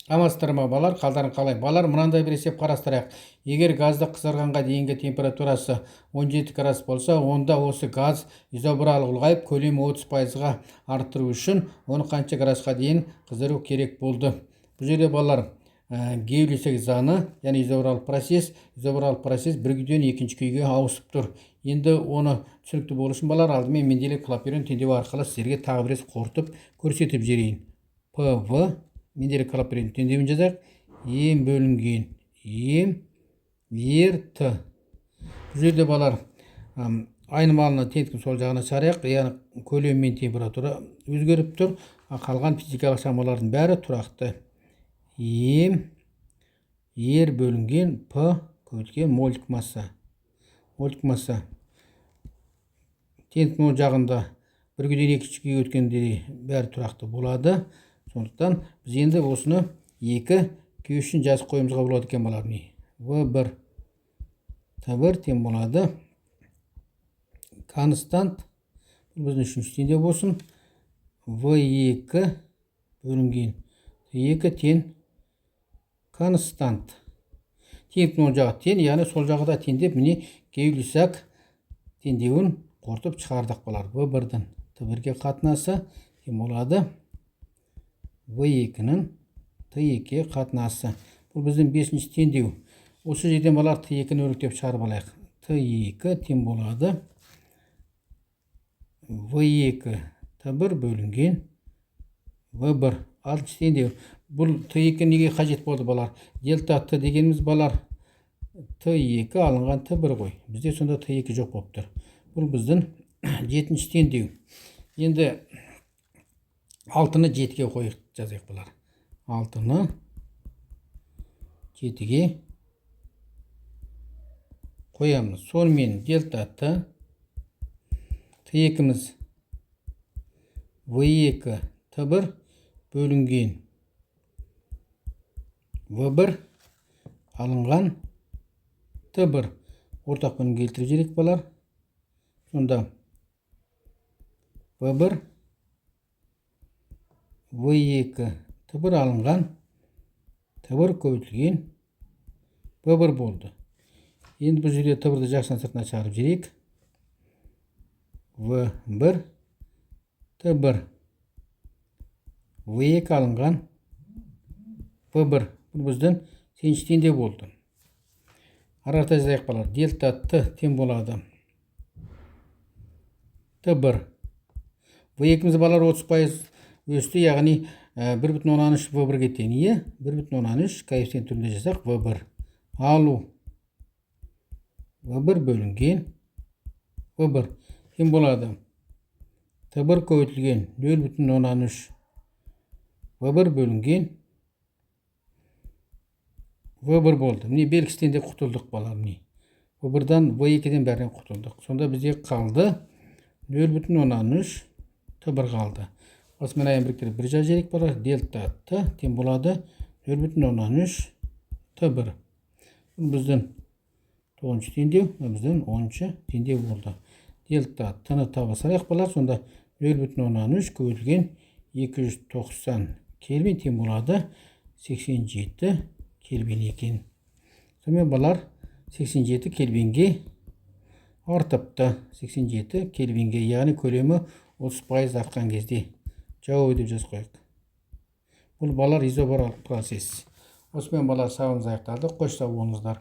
амансыздар ма балар, қалдарың қалай? Балар, мынандай бір есеп қарастырайық. Егер газды қыздырғанға дейінгі температурасы 17 градус болса, онда осы газ изобаралық ұлғайып, көлемі 30%-ға арттыру үшін оны қанша градусқа дейін қыздыру керек болды? Бұл жерде балар, Гейлюсек заңы, яғни изобаралық процесс бір күйден екінші күйге ауысып тұр. Енді оны түсінікті болу үшін балар, алдымен Менделеев Клапейрон теңдеуі арқылы сіздерге тағы бір рет қорытып көрсетіп жіберейін. ПВ Менделеев Клапейрон теңдеуін жазайық. М бөлінген М ер Т. Бұл жерде балар, айнымалыны теңдіктің сол жағына шығарайық. Яғни көлем мен температура өзгеріп тұр. Қалған физикалық шамалардың бәрі тұрақты. М ер бөлінген П көбейтілген мольдік масса. Теңдіктің ол жағында бір күйден екінші күйге өткенде бәрі тұрақты болады. Сондықтан біз енді осыны екі күй үшін жазып қоюымызға болады екен балар. В1 Т1 тең болады констант, біздің үшінші теңдеу болсын, В2 бөлінген Т2 тең констант. Теңдіктің ол жағы тең, яғни сол жағында теңдеп, міне Гей-Люсак теңдеуін қорытып шығардық балар. В1-дің Т1-ге қатынасы тең болады В2-нің Т2-ге қатынасы. Бұл біздің 5-ші теңдеу. Осы жерден балар Т2-ні өріктеп шығарып алайық. Т2 тең болады В2 Т1 бөлінген В1. 6-ші теңдеу. Бұл Т2 неге қажет болды балар? Дельта Т дегеніміз балар Т2 алынған Т1 ғой. Бізде сонда Т2 жоқ болып тұр. Бұл біздің 7-ші теңдеу. Енді 6-ны 7-ге қойып жазайық балар. 6-ны 7-ге қоямыз. Сонымен дельта Т, Т2-міз В2 Т1 бөлінген В1 алынған Т1. Ортақ бөлім келтіріп жіберейік балар. Сонда В1 В2 Т1 алынған Т1 көбейтілген В1 болды. Енді бұл жерде Т1-ді жақсынан сыртына шығарып жіберейік. В1 Т1 В2 алынған В1. Бұл біздің сегізінші теңдеу болды. Ары қарай жазайық балар. Дельта Т тең болады Т1. В2-міз балар 30% өсті, яғни 1,13 В1-ге тең. 1,13 коэффициент түрінде жазсақ В1 алу В1 бөлінген В1 тең болады Т1 көбейтілген 0,13 В1 бөлінген В1 болды. Міне белгісінен де құтылдық балар. В1-дан В2-ден бәрінен құтылдық. Сонда бізде қалды 0,13 Т1 қалды. Осымен аян біріктіріп бір жазып жіберейік балар. Дельта Т тең болады 0,13 Т1. Бұл біздің 9-ші теңдеу, біздің 10-ші теңдеу болды. Дельта Т-ны таба салайық балар. Сонда 0,13 көбейтілген 290 Кельвин тең болады 87 Кельвин екен. Сонымен балар 87 Кельвинге артыпты. 87 Кельвинге, яғни көлемі 30% артқан кезде. Жауабы деп жазып қояйық. Бұл балар изобаралық процесс. Осымен балар сабағымыз аяқталды. Қош сау болыңыздар.